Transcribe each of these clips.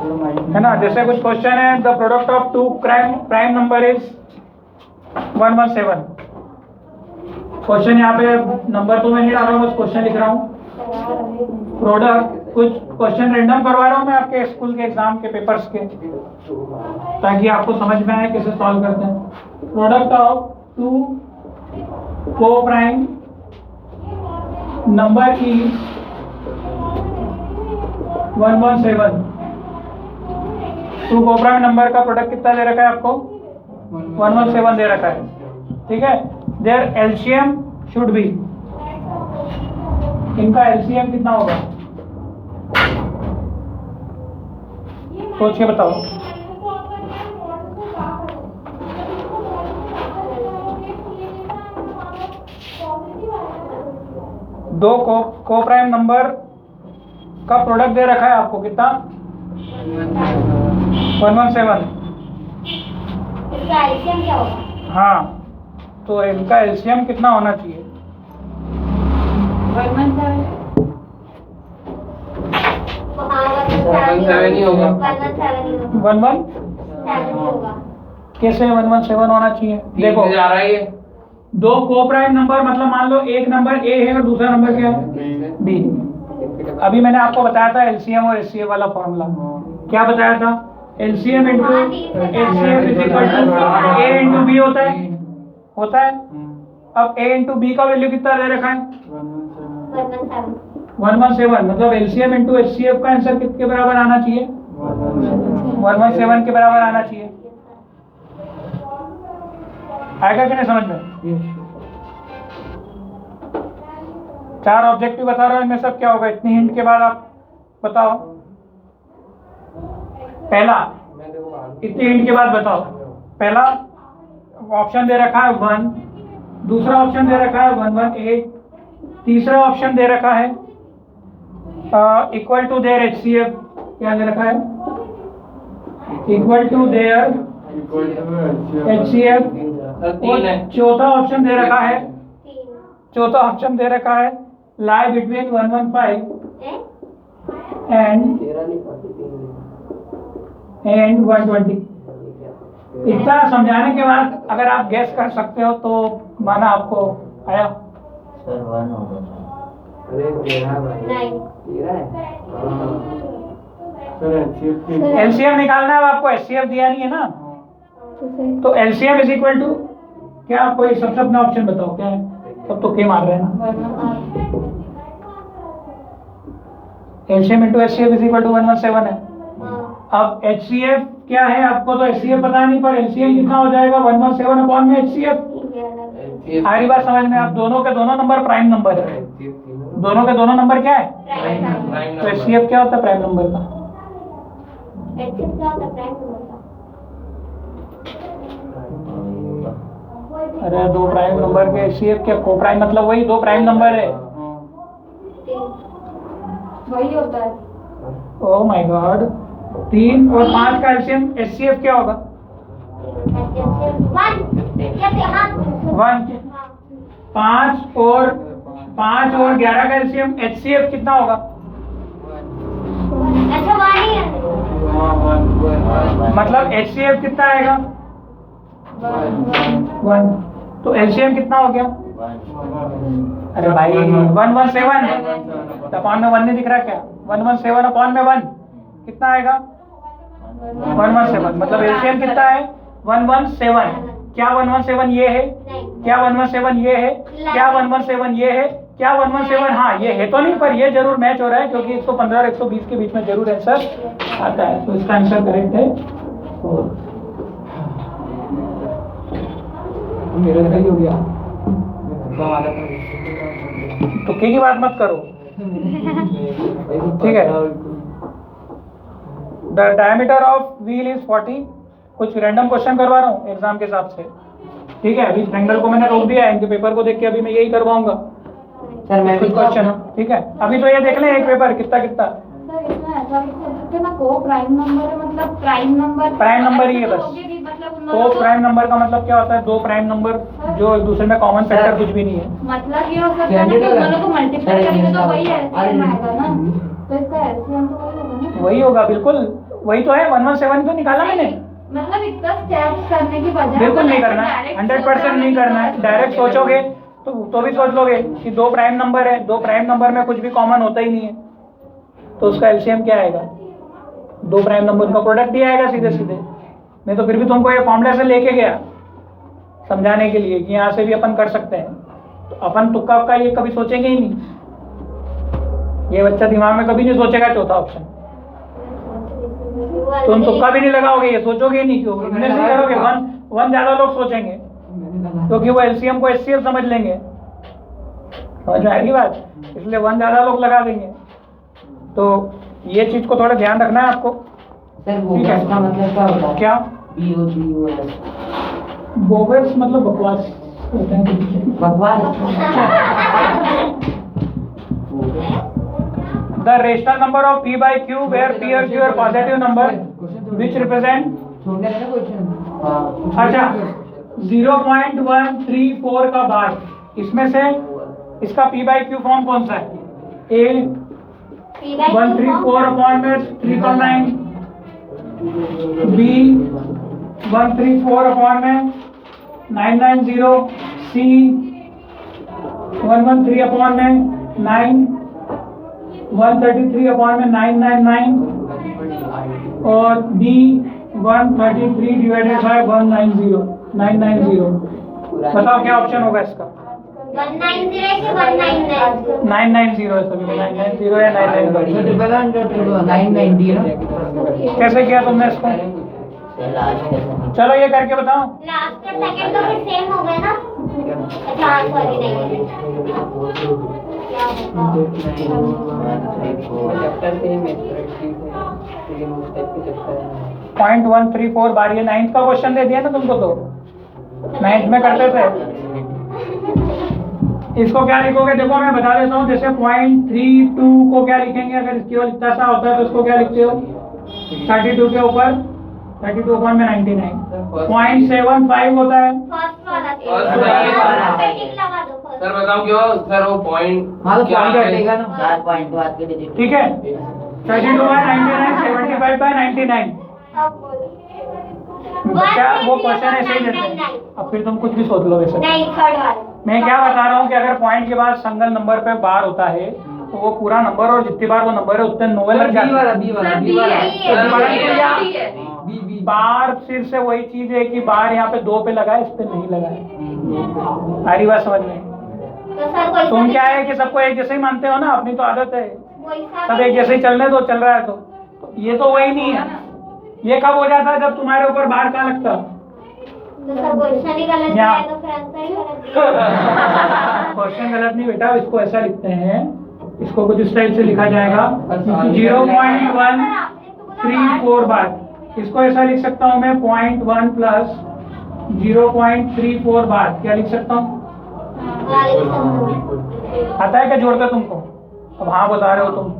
है ना। जैसे कुछ क्वेश्चन है, the product of two prime number is 117। Question यहाँ पे नंबर तो मैं नहीं डाल रहा हूँ, बस क्वेश्चन लिख रहा हूँ। प्रोडक्ट, कुछ क्वेश्चन रेंडम करवा रहा हूँ मैं आपके स्कूल के एग्जाम के पेपर्स के, ताकि आपको समझ में आए कैसे सॉल्व करते हैं। प्रोडक्ट ऑफ टू को प्राइम नंबर की 117। टू को प्राइम नंबर का प्रोडक्ट कितना दे रखा है आपको? 117 दे रखा है, ठीक है। देयर एलसीएम शुड बी, इनका एलसीएम कितना होगा? सोच के बताओ। दो को प्राइम नंबर का प्रोडक्ट दे रखा है आपको, कितना? 117। इसका एलसीएम क्या होगा? हाँ, तो इनका एलसीएम कितना होना चाहिए? 117 ही होगा। 117 होगा। कैसे 117 होना चाहिए? देखो जा रहा है ये। दो को प्राइम नंबर, मतलब मान लो एक नंबर ए है और दूसरा नंबर क्या है? बी। अभी मैंने आपको बताया था एलसीएम और एचसीएफ वाला फॉर्मूला। क्या बताया था? LCM into HCF is equal to A into B होता है। अब ए इंटू बी का वैल्यू कितना दे रखा है? 117। मतलब एलसीएम इंटू एचसीएफ का आंसर कितने बराबर आना चाहिए? 117 के बराबर आना चाहिए। आएगा कि नहीं समझ में? चार ऑब्जेक्टिव बता रहा हूं, इनमें सब क्या होगा? इतनी हिंट के बाद आप बताओ। पहला, इतनी हिंट के बाद बताओ। पहला ऑप्शन दे रखा है 1, दूसरा ऑप्शन दे रखा है 118, तीसरा ऑप्शन दे रखा है इक्वल टू देयर एचसीएफ। क्या दे रखा है? Equal to their HCF. चौथा ऑप्शन दे रखा है, चौथा ऑप्शन दे रखा है लाई बिटवीन 115 एंड 120। इतना समझाने के बाद अगर आप गैस कर सकते हो तो माना आपको आया। सर 1 होगा। अरे 13 भाई। नहीं। 13 है। एलसीएम निकालना है आपको, एचसीएफ दिया नहीं है ना, तो एलसीएम इज इक्वल टू क्या? कोई सबसे अपना ऑप्शन बताओ क्या है? सब तो के मार रहे हैं ना। LCM into HCF is equal to 117 है। अब एचसीएफ क्या है आपको तो एचसीएफ पता नहीं, पर एलसीएम कितना हो जाएगा? 117 अपॉन में एचसीएफ। सारी बात समझ में? आप दोनों के दोनों नंबर प्राइम नंबर है। दोनों के दोनों नंबर क्या है? तो एचसीएफ क्या होता है प्राइम नंबर का? एचसीएफ क्या होता है प्राइम नंबर का? अरे दो प्राइम नंबर के एचसीएफ क्या? को प्राइम मतलब वही दो प्राइम नंबर है। वही होता है। Oh my God. 3 और 5 का एलसीएम एचसीएफ क्या होगा? 1। 5 और 11 का एलसीएम एचसीएफ कितना होगा? मतलब एचसीएफ कितना आएगा? 1। तो एलसीएम कितना हो गया? अरे भाई 117 अपॉन में 1 नहीं दिख रहा क्या? 117 अपॉन में 1 कितना आएगा? 117। मतलब एलसीएम कितना है? 117। क्या 117 ये है? क्या 117 ये है? क्या 117 ये है? क्या 117? हाँ ये है तो नहीं, पर ये जरूर मैच हो रहा है क्योंकि 115 और 120 के बीच में जरूर आंसर आता है। तो इसका आंसर करेक्ट है 4। मेरा सही हो गया। तो की बात मत करो, ठीक है। The diameter of wheel is 40। कुछ रैंडम क्वेश्चन करवा रहा हूँ एग्जाम के हिसाब से, ठीक है। अभी ट्रायंगल को मैंने रोक दिया है, इनके पेपर को देख के अभी मैं यही करवाऊंगा सर मैं कुछ क्वेश्चन, ठीक है। अभी तो ये देख लें एक पेपर कितना कितना सर इसमें ऐसा भी कर सकते हैं ना, को प्राइम नंबर है मतलब प्राइम नंबर प्राइम नंबर ही है बस। मतलब तो प्राइम नंबर का मतलब क्या होता है? दो प्राइम नंबर जो एक दूसरे में कॉमन फैक्टर कुछ भी नहीं है। मतलब ये हो सकता है ना कि दोनों को मल्टीप्लाई करेंगे तो वही एलसीएम आएगा ना, तो इसका एलसीएम तो वही होगा ना। वही होगा, बिल्कुल वही तो है। 117 तो निकाला मैंने। मतलब इतना स्टेप्स करने की बजाय बिल्कुल नहीं करना है, 100% नहीं करना है। डायरेक्ट सोचोगे तो भी सोच लोगे कि दो प्राइम नंबर है, दो प्राइम नंबर में कुछ भी कॉमन होता ही नहीं है, तो उसका एलसीएम क्या आएगा? दो प्राइम नंबर का प्रोडक्ट ही आएगा सीधे सीधे। मैं तो फिर भी तुमको ये फॉर्मूला से लेके गया समझाने के लिए कि यहाँ से भी अपन कर सकते हैं। तो अपन तुक्का का ये कभी सोचेंगे ही नहीं। ये बच्चा दिमाग में कभी नहीं सोचेगा चौथा ऑप्शन। तुम तुक्का भी नहीं लगाओगे, ये सोचोगे ही नहीं। क्यों? इतने से करोगे वन ज्यादा लोग सोचेंगे क्योंकि वो एलसीएम को एचसीएफ समझ लेंगे। समझ में आएगी बात? इसलिए वन ज्यादा लोग लगा देंगे। तो ये चीज को थोड़ा ध्यान रखना है आपको। सर बोगस का मतलब क्या होता है? क्या? BOGOS बोगस मतलब बकवास होता है। बकवास। The rational number of P by Q where P और Q are positive number which represent छोड़ने का क्वेश्चन। अच्छा 0.134 का भाग, इसमें से इसका P by Q फॉर्म कौन सा है? A 134 अपॉन में 3.9, B 134 अपॉन में 990, C 113 अपॉन में 9, 133 अपॉन में 999 और D 133 डिवाइडेड बाय 990। बताओ क्या ऑप्शन होगा इसका? 190 कि 199? 990 है सभी में, 990 या 990। 990 है ना? कैसे किया तुमने इसको? चलो ये करके बताओ। लास्ट और सेकंड तो फिर सेम हो गए ना? अच्छा सॉरी नहीं क्या चैप्टर से मैथमेटिक्स है, लेकिन उस टाइप के चैप्टर है। 0.134 बार, ये 9th का क्वेश्चन दे दिया ना तुमको, तो 9th में करते थे। इसको क्या लिखोगे? देखो मैं बता देता हूँ। जैसे 0.32 को क्या लिखेंगे? अगर केवल इतना सा होता है तो इसको क्या लिखते हो? 32 के ऊपर 32 अपॉन में 99। 0.75 होता है। फर्स्ट वाला फर्स्ट लगा दो फर्स्ट। सर बताओ क्यों सर वो पॉइंट हाँ तो पॉइंट हटेगा ना। 4 पॉइंट बाद के डिजिट। ठीक है, 32 बाय 99, 75 बाय 99। अब बोलो। क्या वो क्वेश्चन ऐसे ही देते हैं? अब फिर तुम कुछ भी सोच लो वैसे। नहीं थर्ड वाला। मैं क्या बता रहा हूँ कि अगर पॉइंट के बाद सिंगल नंबर पे बार होता है तो वो पूरा नंबर, और जितनी बार वो नंबर है उतने नोवेल लग जाते हैं। बार फिर से वही चीज है कि बार यहाँ पे 2 पे लगा है, इस पे नहीं लगा है। सारी बात समझ में? तो सर कोई तुम क्या है कि सबको एक जैसे ही मानते हो ना, अपनी तो आदत है कोई सा सब एक जैसे ही चलने दो, चल रहा है तो ये तो वही नहीं है। ये कब हो जाता है? जब तुम्हारे ऊपर बार कहाँ लगता? तो सर क्वेश्चन ही गलत या- है तो फिर आंसर ही गलत है। क्वेश्चन गलत नहीं बेटा, इसको ऐसा लिखते हैं, इसको कुछ इस टाइप से लिखा जाएगा 0.134 बार। इसको ऐसा लिख सकता हूँ मैं 0.1 प्लस 0.34 बार। क्या लिख सकता हूँ? आता है क्या जोड़ते तुमको? अब हाँ बता रहे हो तुम।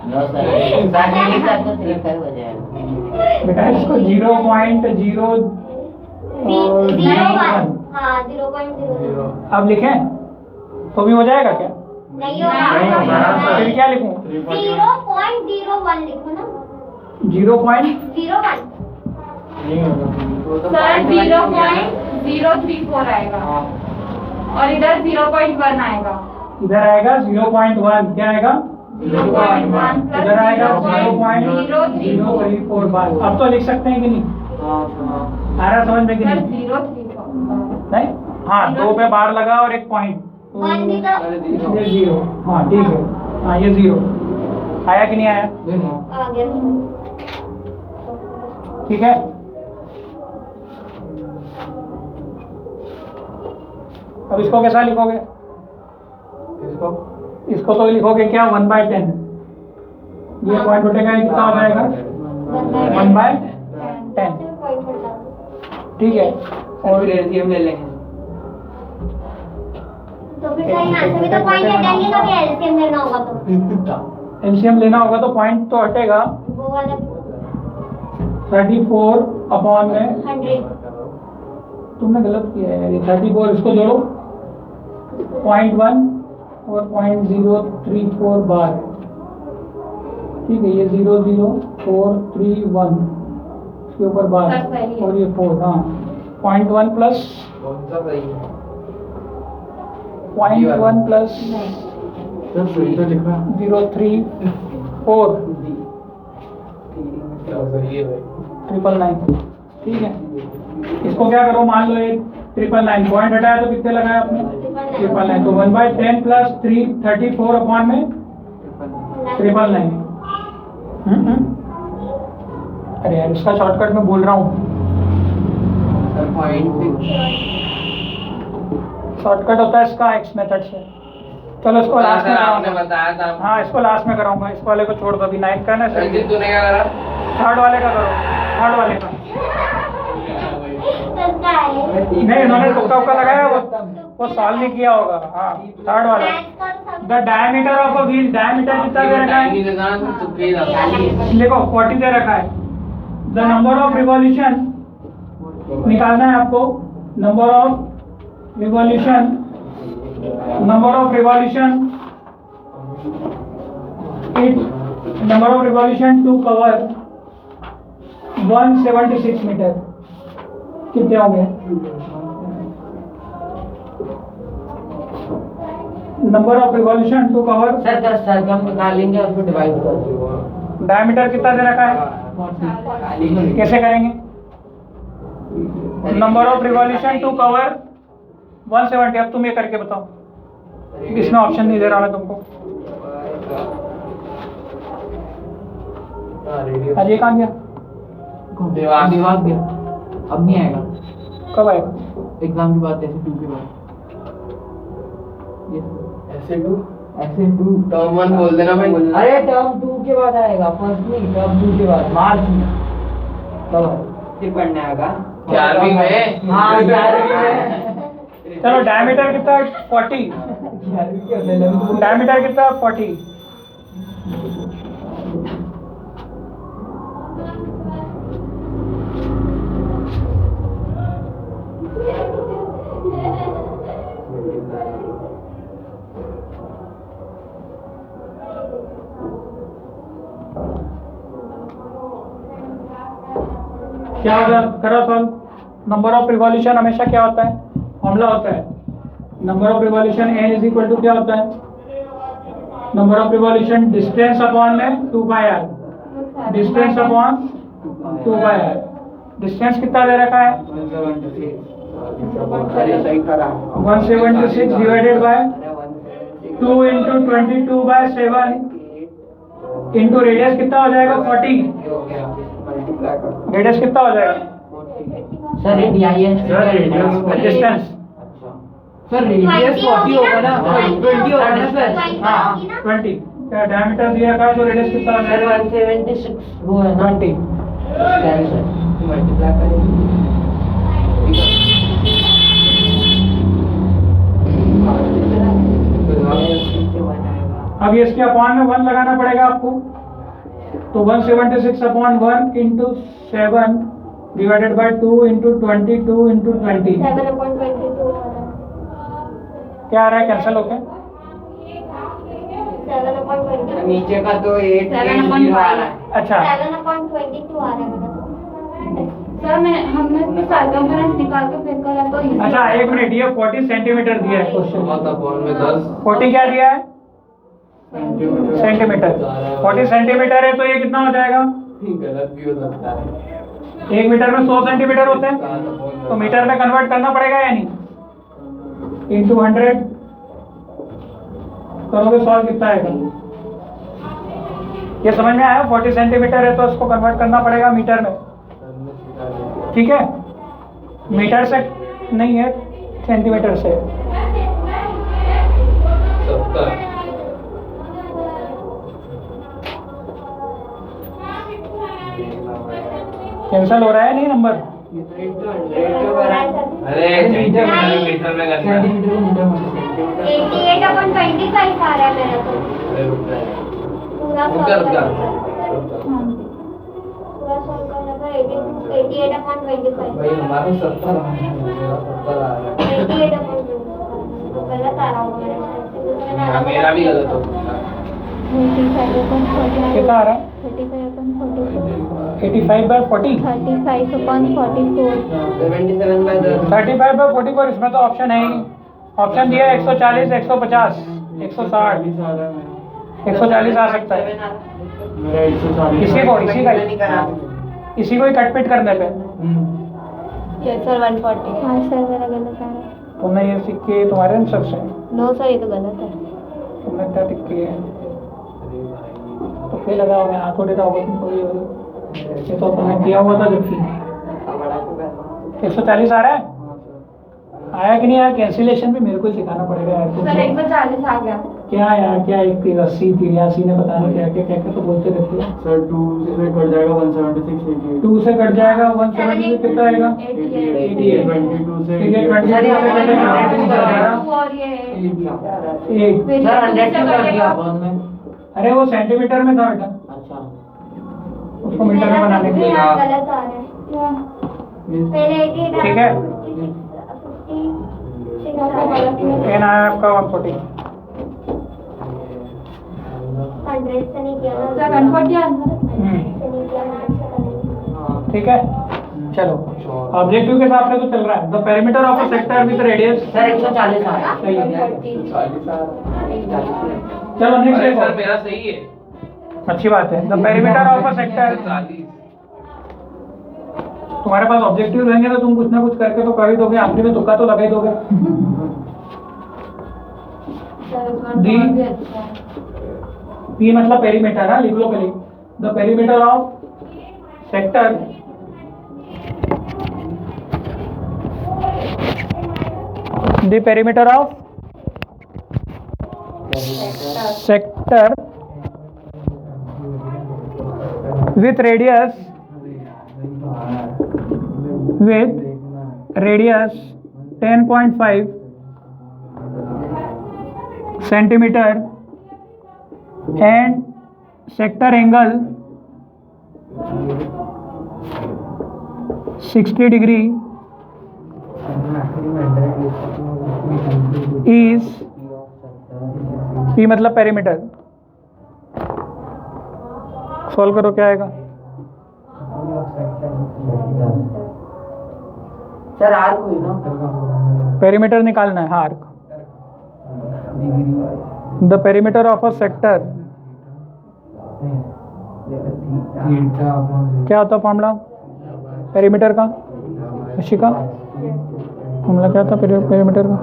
नो सर साथ साथ तो 35 हो जाएगा। बेटा इसको 0.0 हाँ 0.0 अब लिखें तो भी हो जाएगा क्या? नहीं होगा। फिर क्या लिखूं? 0.01 लिखो ना। 0.01 01 सर 0.034 आएगा और इधर 0.1 आएगा। इधर आएगा 0.1। क्या आएगा? 0.1 प्लस इधर आएगा 0.034 0.034 बार। अब तो लिख सकते हैं कि नहीं? आ रहा समझ में कि सर नहीं? 0.34 नहीं, हाँ 2 पे बार लगा और एक पॉइंट, वन भी तो ये 0। हाँ ठीक है, हाँ ये 0 आया कि नहीं आया? आ गया। ठीक है, अब इसको कैसा लिखोगे? इसको तो लिखोगे क्या? 1/10। ये पॉइंट उठेगा, ये कितना हो जाएगा? 1/10। ठीक है, और फिर एलसीएम ले लेंगे। तो फिर सही आंसर भी तो पॉइंट हटाएंगे तो एलसीएम लेना होगा तो एलसीएम लेना होगा तो पॉइंट तो हटेगा। वो वाला 34 अपॉन में 100 तुमने गलत किया है यार, ये 34 इसको जोड़ो 0.1 और 0.034 बार, ठीक है, ये 00431 इसके ऊपर बार सर, सही है। और ये 4, हाँ 0.1 प्लस कौन सा सही है? 0.1 प्लस नहीं 034 999, ठीक है। इसको क्या करो, मान लो ये 999 पॉइंट हटाया तो कितने लगाया आपने 999, तो 1/10 प्लस 334 अपॉन में 999। अरे यार इसका शॉर्टकट में बोल रहा हूँ, शॉर्टकट होता है इसका एक्स मेथड से। चलो इसको लास्ट में आपने कराऊंगा, बताया था। हाँ इसको लास्ट में कराऊंगा, इस वाले को छोड़ दो, अभी 9 का ना सर, रंजीत तूने क्या करा? थर्ड वाले का करो, थर्ड वाले का। सस्ता है नहीं इन्होंने तुक्का उक्का लगाया, वो सॉल्व नहीं किया होगा। हाँ थर्ड वाला, the diameter of a wheel, diameter कितना दे रखा टाइम नहीं है, देता ना, तो तुक्के ही लगाता। देखो 40 दे रखा है। द नंबर ऑफ रिवॉल्यूशन निकालना है आपको, number of revolution, number of revolution to cover 176 metre कितने होंगे, number of revolution to cover, sir 10 हम निकालेंगे और फिर डिवाइड कर देंगे। डायमीटर कितना दे रखा है, कैसे करेंगे, number of revolution to cover 170, अब तुम ये करके बताओ, इसमें ऑप्शन नहीं दे रहा मैं तुमको। अजय कहाँ गया, दिमाग गया, अब नहीं आएगा कब आएगा, एग्जाम के बाद, ऐसे 2 के बाद, ऐसे टू ऐसे 2 टर्म 1 बोल देना भाई। अरे टर्म 2 के बाद आएगा, फर्स्ट नहीं, टर्म 2 के बाद, मार्च में तब फिर पढ़ने आएगा 11वीं में। हाँ 11वीं में। चलो डायमीटर कितना है 40, डायमीटर कितना है 40, क्या होगा, करो सॉल्व। नंबर ऑफ रिवॉल्यूशन हमेशा क्या होता है, फॉर्मूला होता है, number of revolution n is equal to क्या होता है, number of revolution distance upon में 2/r, distance upon 2/r, distance कितना दे रखा है 176 divided by 2 into 22/7 into radius कितना हो जाएगा 40, रेडियस कितना हो जाएगा, sir radius distance, sir radius 40 होगा ना, 20 होगा ना सर, हाँ 20, डायमीटर दिया रखा है तो रेडियस कितना हो सर जाएगा 176 वो है ना 20, कैंसर। मल्टीप्लाई करेंगे। अब ये इसके अपॉन में 1 लगाना पड़ेगा आपको, तो 176 upon 1 into 7 divided by 2 into 22 into 20, 7/22 क्या आ रहा है, कैंसिल हो गया, 7/22 नीचे का तो 8 आ रहा है। अच्छा 7/22 आ रहा है मेरा तो। सर मैं हमने इसकी सर्कमफेरेंस निकाल के फिर करा तो easy अच्छा होगा। 1 मिनट, ये 40 सेंटीमीटर दिया है क्वेश्चन, बहुत अपॉन में 10 40 क्या दिया है सेंटीमीटर, 40 सेंटीमीटर है तो ये कितना हो जाएगा, गलत भी हो सकता है। 1 मीटर में 100 सेंटीमीटर होते हैं, तो मीटर में कन्वर्ट करना पड़ेगा या नहीं, इंटू 100 करोगे सॉल्व कितना आएगा, ये समझ में आया, 40 सेंटीमीटर है तो इसको कन्वर्ट करना पड़ेगा मीटर में, ठीक है, मीटर से नहीं है सेंटीमीटर से, 70 कैंसिल हो रहा है नहीं नंबर, अरे मीटर में करना है। सेंटीमीटर को मीटर में 88/25 आ रहा है मेरा तो, अरे रुक जा। पूरा रुक solve जा, रुक जा। करना है। पूरा solve करना है भाई हमारा 70 आ रहा है मेरा भी गलत हो गया कितना आ रहा है 85/40 35/44 इसमें तो ऑप्शन है ही। ऑप्शन दिया है 140, 150, 160, 140 आ सकता है। मेरा 140 इसी को ही कट पिट करने पे सर 140। हाँ सर मेरा गलत है। तुमने ये सीख के तुम्हारे आंसर से नो सर ये तो गलत है। तुमने क्या टिक किया है तो फिर लगा होगा आंखों देता होगा तुमको ये तो तुमने किया हुआ था जबकि 140 आ रहा है। आया कि नहीं यार? कैंसिलेशन भी मेरे को ही सिखाना पड़ेगा यार सर तुमको। 140 आ गया। क्या यार क्या 80, 83 ने पता नहीं क्या क्या क्या तो बोलते रहते हो। सर 2 से कट जाएगा 176 88 2 से कट जाएगा 170 कितना आएगा 88 22 से ठीक है 22 से कटेगा और ये 8। सर 100 क्यों कर दिया अपन में? अरे वो सेंटीमीटर में था बेटा, अच्छा उसको मीटर में बना लेंगे। गलत आ रहा है। पहले 88 ठीक है गलत एन आया आपका 140। 100 से नहीं किया ना सर 140 आंसर ठीक है चलो ऑब्जेक्टिव के साथ में तो चल रहा है। The perimeter of a sector with radius sir 140 आ रहा है। सही है। 140 चलो नेक्स्ट अरे सर देखो, मेरा सही है अच्छी बात है। The perimeter of a sector, 40 तुम्हारे पास ऑब्जेक्टिव रहेंगे तो तुम कुछ ना कुछ करके तो कर ही दोगे, आखिरी में तुक्का तो लगा ही दोगे। दी पी मतलब पेरीमीटर है, लिख लो पहले। The perimeter of sector the perimeter of sector with radius 10.5 centimeter and sector angle 60 degree is P मतलब पेरीमीटर। सॉल्व करो क्या आएगा। सर आर्क हुई ना? पेरीमीटर निकालना है arc. The perimeter of a sector क्या होता फॉर्मूला पेरीमीटर का? ऋषिका फॉर्मूला क्या था पेरीमीटर का?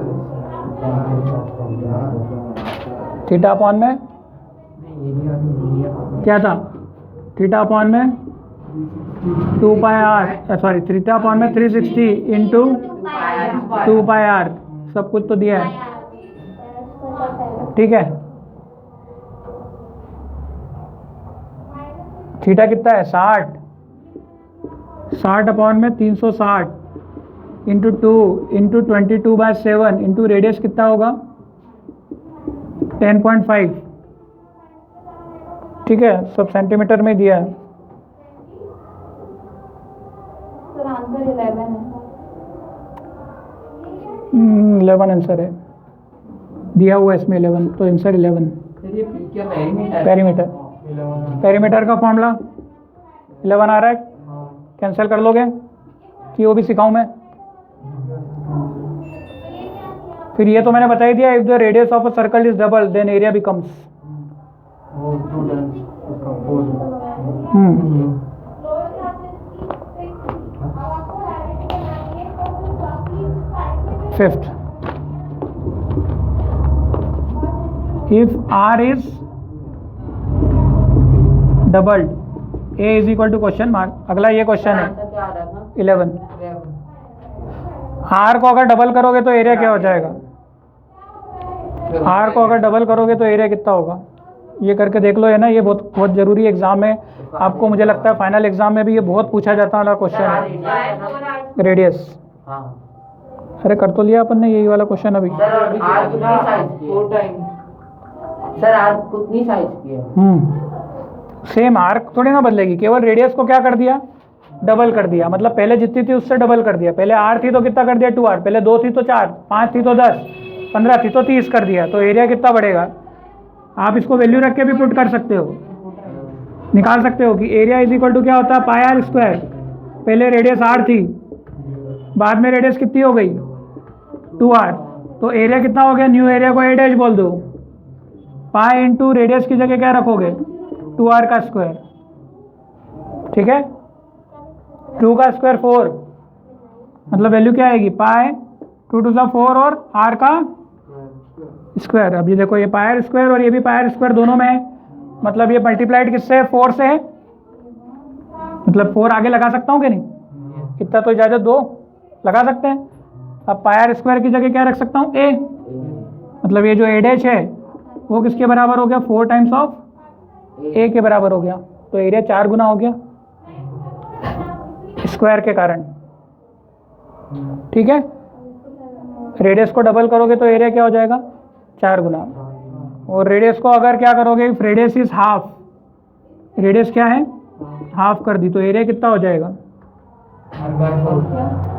थीटा अपॉन में क्या था? थीटा अपॉन में 2 पाई आर, सॉरी थीटा अपॉन में 360 इंटू 2 पाई आर, सब कुछ तो दिया है ठीक है। थीटा कितना है 60 अपॉन में 360 इंटू 2 इंटू 22/7 इंटू रेडियस कितना होगा 10.5 ठीक है, सब सेंटीमीटर में दिया है। सर आंसर 11 है। 11 आंसर है, दिया हुआ है इसमें 11, तो आंसर 11 सर ये पी क्या पेरीमीटर? पेरीमीटर। पेरीमीटर का फॉर्मूला 11 आ रहा है, कैंसिल कर लोगे कि वो भी सिखाऊं मैं? फिर ये तो मैंने बता ही दिया, if the radius of a circle is double then area becomes वो 2 टाइम्स उसका 4। Fifth, if R is doubled A is equal to question mark. अगला ये क्वेश्चन है क्या आ रहा था? 11। आर को अगर डबल करोगे तो एरिया क्या हो जाएगा? आर को अगर डबल करोगे तो एरिया कितना होगा? ये करके देख लो, है ना, ये बहुत बहुत जरूरी एग्जाम है आपको। मुझे लगता है फाइनल एग्जाम में भी ये बहुत पूछा जाता वाला क्वेश्चन है, रेडियस। हाँ अरे कर तो लिया अपन ने यही वाला क्वेश्चन अभी। सर आर्क कितनी साइज की है? 4 टाइम्स। सर आर्क कितनी साइज की है? सेम आर्क थोड़ी ना बदलेगी, केवल रेडियस को क्या कर दिया डबल कर दिया, मतलब पहले जितनी थी उससे डबल कर दिया। पहले r थी तो कितना कर दिया 2r, पहले 2 थी तो 4, 5 थी तो 10, 15 थी तो 30 कर दिया। तो एरिया कितना बढ़ेगा? आप इसको वैल्यू रख के भी पुट कर सकते हो, निकाल सकते हो कि एरिया इज इक्वल टू क्या होता है पाई आर स्क्वायर। पहले रेडियस r थी, बाद में रेडियस कितनी हो गई 2r, तो एरिया कितना हो गया? न्यू एरिया को a डैश बोल दो, पाई इंटू रेडियस की जगह क्या रखोगे 2r का स्क्वायर, ठीक है। 2 का स्क्वायर 4, मतलब वैल्यू क्या आएगी पाई 2 टू 4 और r का स्क्वायर। अब ये देखो ये पाई आर स्क्वायर और ये भी पाई आर स्क्वायर दोनों में है, मतलब ये मल्टीप्लाइड किससे है 4 से है, मतलब 4 आगे लगा सकता हूँ कि नहीं? इतना तो इजाज़त दो, लगा सकते हैं। अब पाई आर स्क्वायर की जगह क्या रख सकता हूँ a, मतलब ये जो a डैश है वो किसके बराबर हो गया 4 टाइम्स ऑफ a के बराबर हो गया। तो एरिया 4 गुना हो गया स्क्वायर के कारण, ठीक है। रेडियस को डबल करोगे तो एरिया क्या हो जाएगा 4 गुना, और रेडियस को अगर क्या करोगे रेडियस इज हाफ, रेडियस क्या है हाफ कर दी, तो एरिया कितना हो जाएगा?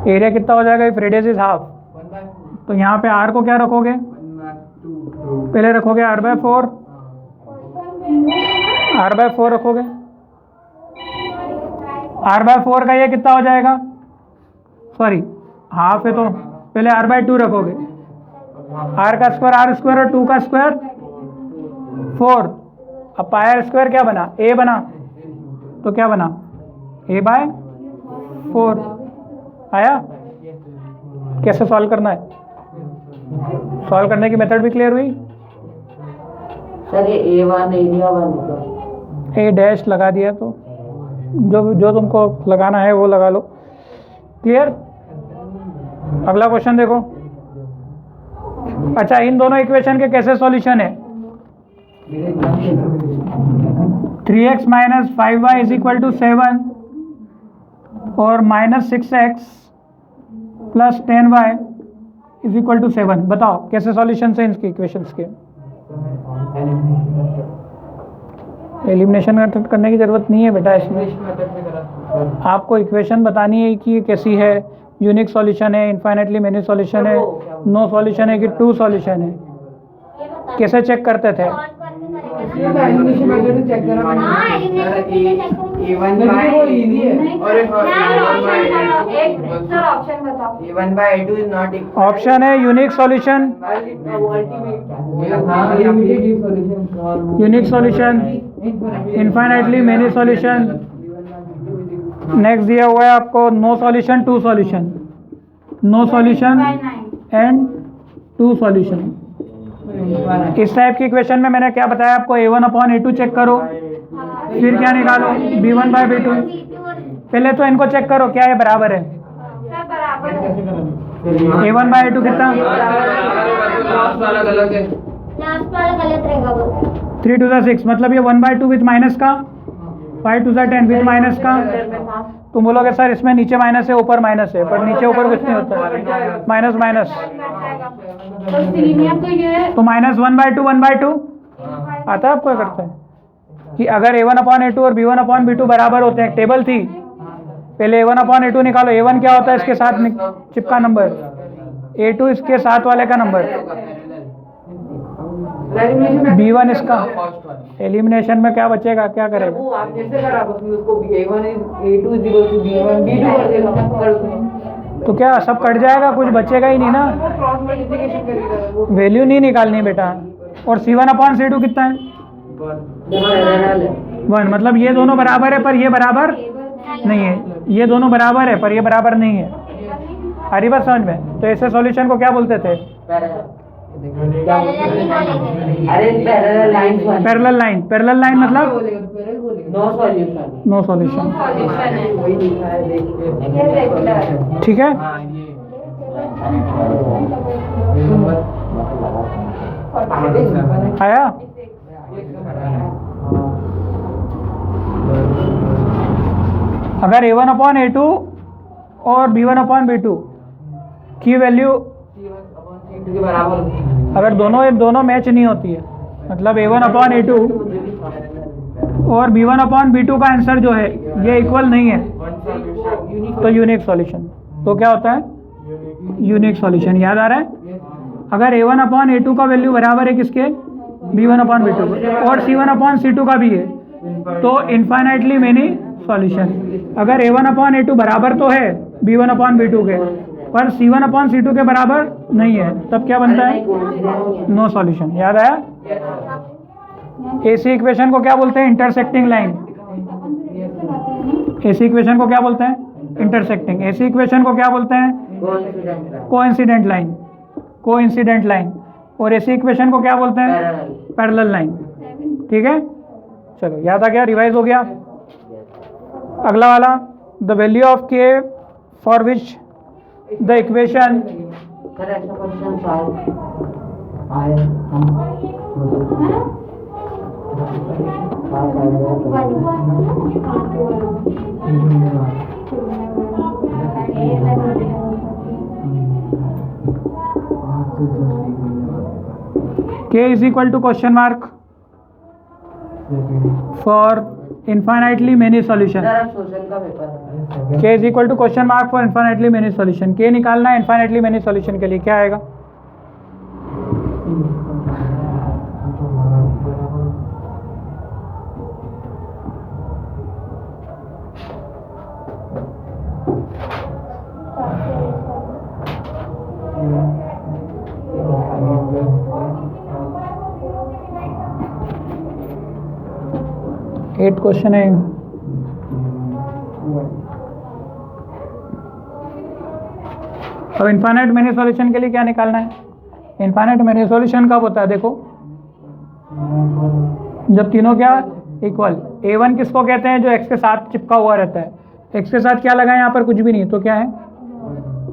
एरिया कितना हो जाएगा इफ रेडियस इज हाफ? तो यहाँ पे r को क्या रखोगे? पहले रखोगे r/4, r/4 रखोगे, r/4 का ये कितना हो जाएगा? सॉरी हाफ है तो पहले r/2 रखोगे, r का स्क्वायर r स्क्वायर और 2 का स्क्वायर 4। अब पाई आर स्क्वायर क्या बना a बना, तो क्या बना a/4 आया। कैसे सॉल्व करना है? सॉल्व करने की मेथड भी क्लियर हुई। सर ये A1 एरिया 1 ए डैश लगा दिया, तो जो तुमको लगाना है वो लगा लो। क्लियर? अगला क्वेश्चन देखो। अच्छा, इन दोनों इक्वेशन के कैसे सॉल्यूशन है? 3x minus 5y is equal to 7 और minus 6x plus 10y is equal to 7। बताओ कैसे सॉल्यूशन है इनके इक्वेशंस के? एलिमिनेशन करने की जरूरत नहीं है बेटा इसमें, आपको इक्वेशन बतानी है कि ये कैसी है, यूनिक सॉल्यूशन है, इनफाइनाइटली मेनी सॉल्यूशन है, नो सॉल्यूशन है कि टू सॉल्यूशन है। कैसे चेक करते थे? ऑप्शन है unique solution, unique solution, infinitely many solution, next दिया हुआ है आपको no solution to solution, no solution and to solution. इस टाइप की इक्वेशन में मैंने क्या बताया आपको, a1/a2 चेक करो, फिर क्या निकालो b1/b2। पहले तो इनको चेक करो क्या ये बराबर है। a1/a2 कितना? 3 to the 6, मतलब ये 1/2 विथ माइनस का, 5 to the 10 विथ माइनस का। तुम बोलोगे सर इसमें नीचे माइनस है ऊपर माइनस है, पर नीचे ऊपर कुछ नहीं होता, माइनस माइनस। तो माइनस 1/2 1/2 आता है आपको करता है कि अगर a1/a2 और b1/b2 बराबर होते हैं, टेबल थी, पहले a1/a2 निकालो, a1 क्या होता है इसके साथ चिपका नंबर, a2 इसके साथ वाले का नंबर, b1 इसका। एलिमिनेशन में क्या बचेगा, क्या करेगा? वो आप जैसे करा उसको A1 A2 is equal to B1 B2 कर देगा कर उसमें, तो क्या सब कट जाएगा, कुछ बचेगा ही नहीं ना, क्रॉस मल्टीप्लिकेशन करेगा, वैल्यू नहीं निकालनी बेटा। और c1/c2 कितना है? 1, मतलब ये दोनों बराबर है पर ये बराबर नहीं है, ये दोनों बराबर है पर ये बराबर नहीं है। आ रही बात समझ में? तो ऐसे सॉल्यूशन को क्या बोलते थे? अरे parallel lines parallel line. Parallel line मतलब नो सॉल्यूशन, नो सॉल्यूशन, वही लिखा है देखिए, ठीक है। आया? अगर a1/a2 और b1/b2 की वैल्यू के बराबर, अगर दोनों मैच नहीं होती है, मतलब a1/a2 और b1 अपॉन b2 का आंसर जो है ये इक्वल नहीं है तो यूनिक सॉल्यूशन। तो क्या होता है? Unique solution. याद आ रहा है? अगर a1 अपॉन a2 का वैल्यू बराबर है किसके? b1 अपॉन b2 और c1 अपॉन c2 का भी है तो इनफाइनाइटली मेनी सॉल्यूशन। अगर a1 अपॉन a2 बराबर तो है b1 अपॉन b2 के, पर c1 अपॉन c2 के बराबर नहीं है, तब क्या बनता है? No solution. याद आया? एसी इक्वेशन को क्या बोलते हैं? Intersecting line. एसी इक्वेशन को क्या बोलते हैं? इंटरसेक्टिंग। एसी इक्वेशन को क्या बोलते हैं? Coincident line. Coincident line. और एसी इक्वेशन को क्या बोलते हैं? Parallel line. ठीक है, चलो याद आ गया, रिवाइज हो गया। अगला वाला, द वैल्यू ऑफ के for which the equation sir ऐसा क्वेश्चन सॉल्व आए हम k is equal to question mark for infinitely many solution। Social का paper k is equal to question mark for infinitely many solution। k निकालना है infinitely many solution के लिए, क्या आएगा? एट क्वेश्चन है। अब इनफाइनाइट मेनी सॉल्यूशन के लिए क्या निकालना है? इनफाइनाइट मेनी सॉल्यूशन कब होता है? देखो, जब तीनों क्या इक्वल। a1 किसको कहते हैं? जो x के साथ चिपका हुआ रहता है। x के साथ क्या लगा है? यहाँ पर कुछ भी नहीं, तो क्या है?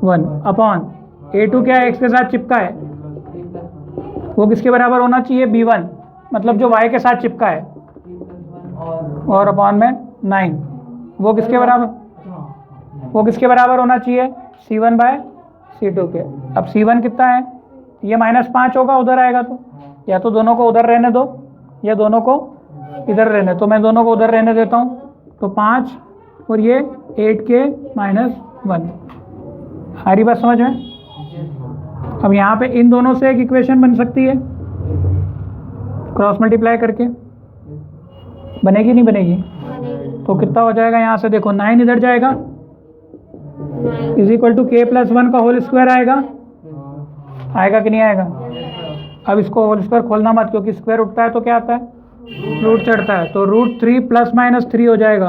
1 अपॉन a2 क्या है? x के साथ चिपका है, वो किसके बराबर होना चाहिए? b1, मतलब जो y के साथ चिपका है, और अपॉन में 9, वो किसके बराबर? वो किसके बराबर होना चाहिए? c1 बाय c2 के। अब c1 कितना है? ये -5 होगा, उधर आएगा तो या तो दोनों को उधर रहने दो या दोनों को इधर रहने, तो मैं दोनों को उधर रहने देता हूँ, तो 5 और ये 8k - 1। आ रही बात समझ में? अब यहाँ पे इन दोनों से एक इक्वेशन बन सकती है क्रॉस मल्टीप्लाई करके, बनेगी नहीं बनेगी? तो कितना हो जाएगा यहाँ से? देखो 9 इधर जाएगा, इज इक्वल टू k + 1 का होल स्क्वायर आएगा। आएगा कि नहीं आएगा? अब इसको होल स्क्वायर खोलना मत, क्योंकि स्क्वायर उठता है तो क्या आता है? रूट चढ़ता है, तो √3 ± 3 हो जाएगा।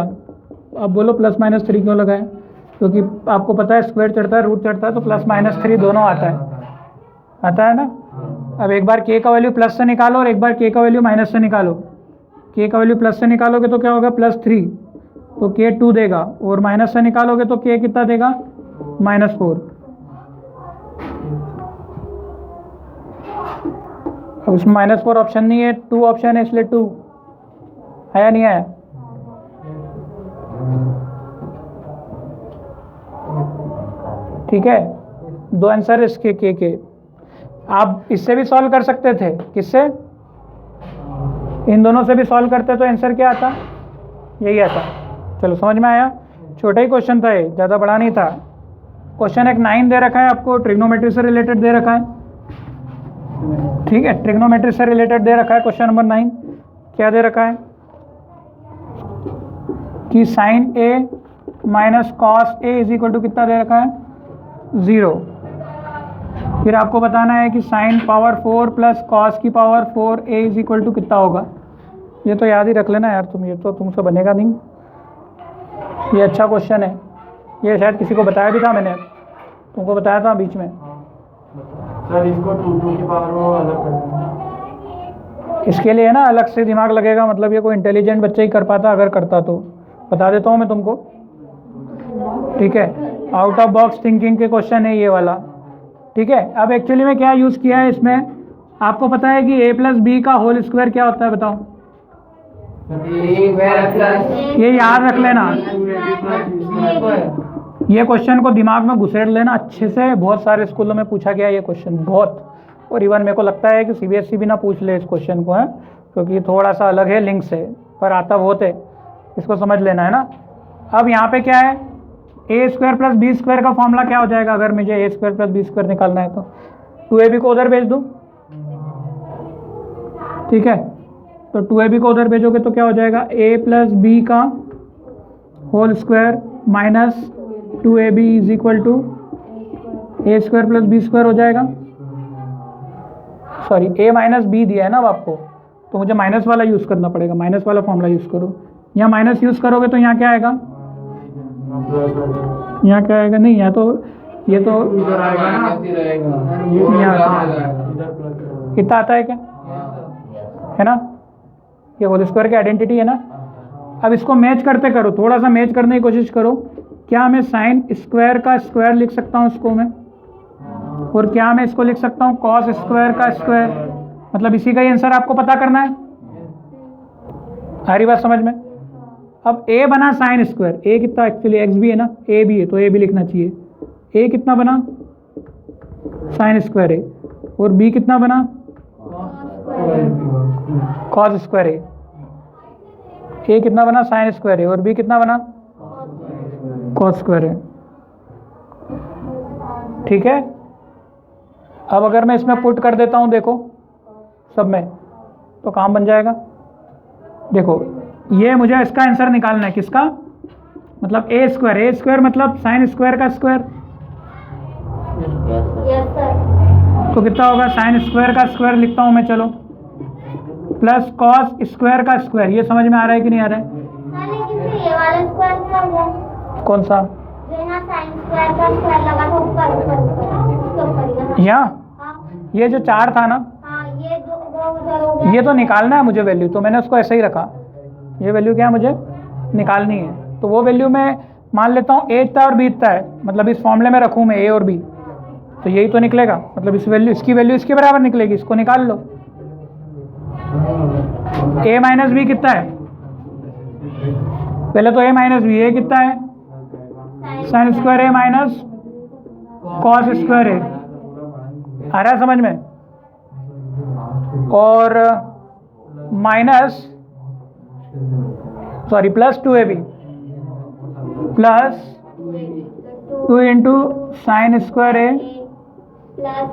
अब बोलो ±3 क्यों लगाए? क्योंकि आपको पता है स्क्वायर चढ़ता है, रूट चढ़ता है, तो +-3 दोनों आता है ना। अब एक बार k का वैल्यू प्लस से निकालो और एक बार k का वैल्यू माइनस से निकालो। k का वैल्यू प्लस से निकालोगे तो क्या होगा? +3, तो k 2 देगा, और माइनस से निकालोगे तो k कितना देगा? -4। अब इसमें -4 ऑप्शन नहीं है, 2 ऑप्शन है, इसलिए 2 आया नहीं आया? ठीक है, 2 आंसर इसके के। आप इससे भी सॉल्व कर सकते थे, किससे? इन दोनों से भी सॉल्व करते तो आंसर क्या आता? यही आता। चलो समझ में आया? छोटा ही क्वेश्चन था ये, ज़्यादा बड़ा नहीं था। क्वेश्चन एक 9 दे रखा है आपको, ट्रिग्नोमेट्री से रिलेटेड दे रखा है। ठीक है, ट्रिग्नोमेट्री से रिलेटेड दे रखा है क्वेश्चन नंबर 9। क्या दे रखा है? कि sin a - cos a = कितना दे रखा है? 0। फिर आपको बताना है कि sin पावर 4 + cos की पावर 4a = कितना होगा। ये तो याद ही रख लेना यार तुम, ये तो तुमसे बनेगा नहीं। ये अच्छा क्वेश्चन है, ये शायद किसी को बताया भी था मैंने, तुमको बताया था बीच में। सर इसको 2 की पावर वो अलग कर देना। इसके लिए ना अलग से दिमाग लगेगा, मतलब ये कोई इंटेलिजेंट बच्चा ही कर पाता, अगर करता तो। बता देता हूँ मैं तुमको, ठीक है। आउट ऑफ बॉक्स थिंकिंग के क्वेश्चन है ये वाला, ठीक है। अब एक्चुअली में क्या यूज़ किया है इसमें, आपको पता है कि a + b का होल स्क्वायर क्या होता है? बताओ। ये याद रख लेना, ये क्वेश्चन को दिमाग में घुसेड़ लेना अच्छे से। बहुत सारे स्कूलों में पूछा गया ये क्वेश्चन, बहुत। और इवन मेरे को लगता है कि CBSE भी ना पूछ ले इस क्वेश्चन को, है, क्योंकि थोड़ा सा अलग है लिंक से। पर आता बहुत है, इसको समझ लेना है ना। अब यहाँ पे क्या है, ए स्क्वायर प्लस बी स्क्वायर का फॉर्मूला क्या हो जाएगा अगर मुझे ए स्क्वायर प्लस बी स्क्वायर निकालना है तो 2ab को उधर भेज दूँ, ठीक है। तो 2ab को उधर भेजोगे तो क्या हो जाएगा, a प्लस बी का whole square minus 2ab is equal to A square plus B square हो जाएगा। सॉरी, a माइनस बी दिया है ना अब आपको, तो मुझे माइनस वाला यूज़ करना पड़ेगा, माइनस वाला फॉर्मूला यूज़ करो। यहाँ माइनस यूज़ करोगे तो यहाँ क्या आएगा, यहाँ क्या आएगा, नहीं यहाँ तो ये तो इधर आएगा ना, कितना आता है क्या, है ना, ये होल स्क्वायर की आइडेंटिटी है ना। अब इसको मैच करते करो, थोड़ा सा मैच करने की कोशिश करो। क्या मैं साइन स्क्वायर का स्क्वायर लिख सकता हूँ इसको मैं, और क्या मैं इसको लिख सकता हूँ कॉस स्क्वायर का स्क्वायर, मतलब इसी का ही आंसर आपको पता करना है। आ रही बात समझ में। अब a बना साइन स्क्वायर, a कितना, एक्चुअली x भी है ना, a भी है तो a भी लिखना चाहिए। a कितना बना साइन स्क्वायर है, और b कितना बना कॉस स्क्वायर है। a कितना बना साइन स्क्वायर है, और b कितना बना कॉस स्क्वायर है, ठीक है। अब अगर मैं इसमें पुट कर देता हूँ, देखो सब में, तो काम बन जाएगा। देखो ये मुझे इसका आंसर निकालना है, किसका, मतलब ए स्क्वायर मतलब साइन स्क्वायर का स्क्वायर, यस सर। तो कितना होगा, साइन स्क्वायर का स्क्वायर लिखता हूँ मैं, चलो, प्लस कॉस स्क्वायर का स्क्वायर। ये समझ में आ रहा है कि नहीं आ रहा है, हाँ, लेकिन फिर ये वाला स्क्वायर क्या हुआ, कौन सा, जो यहाँ साइन स्क्वायर का स्क्वायर लगा था ऊपर उसके ऊपर ही, यहाँ हाँ ये जो 4 था ना, हाँ, ये दो उधर हो गया। ये तो निकालना है मुझे वैल्यू, तो मैंने उसको ऐसे ही रखा। ये वैल्यू क्या है, मुझे निकालनी है, तो वो वैल्यू मैं मान लेता हूँ a था और b था है, मतलब इस फॉर्मूले में रखूँ मैं a और b, तो यही तो निकलेगा, मतलब इस वैल्यू, इसकी वैल्यू इसके बराबर निकलेगी, इसको निकाल लो। a माइनस बी कितना है, पहले तो a माइनस बी, a कितना है sine square a minus cos square a, आ रहा है समझ में, और minus sorry plus 2ab plus 2 into sine square a plus